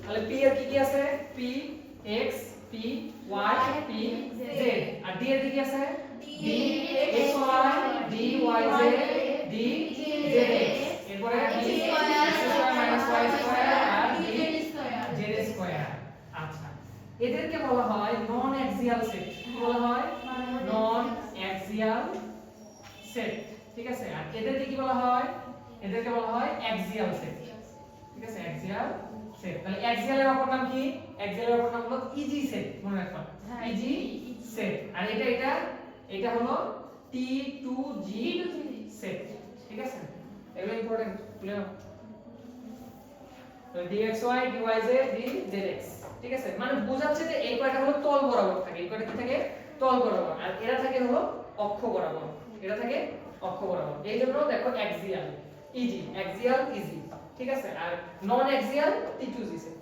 তাহলে p এর কি কি আছে p x p y p z আর d এর কি কি আছে d x y d y z d z x এরপরে d x square minus y square আর d z স্কয়ার। আচ্ছা এদেরকে বলা হয় নন অ্যাক্সিয়াল সেট। কি বলা হয় নন অ্যাক্সিয়াল সেট। ঠিক আছে আর এদেরকে কি বলা হয় এদেরকে বলা হয় অ্যাক্সিয়াল সেট। ঠিক আছে অ্যাক্সিয়াল সেট। তাহলে অ্যাক্সিয়ালের অপর নাম কি অ্যাক্সিয়ালের অপর নাম হলো ইজি সেট মনে রাখবা ইজি সেট। আর এটা হলো T2G সেট। ঠিক আছে এগুলো ইম্পর্টেন্ট বুঝলে নাও। তো dxy dyz dzx ঠিক আছে মানে বোঝাচ্ছে যে এই কয়টা হলো তল বরাবর থাকে এই কয়টা কি থাকে তল বরাবর আর এরা থাকে হলো অক্ষ বরাবর এরা থাকে অক্ষ বরাবর। এইজন্য দেখো অ্যাক্সিয়াল ইজি অ্যাক্সিয়াল ইজি ঠিক আছে আর নন অ্যাক্সিয়াল T2G সেট।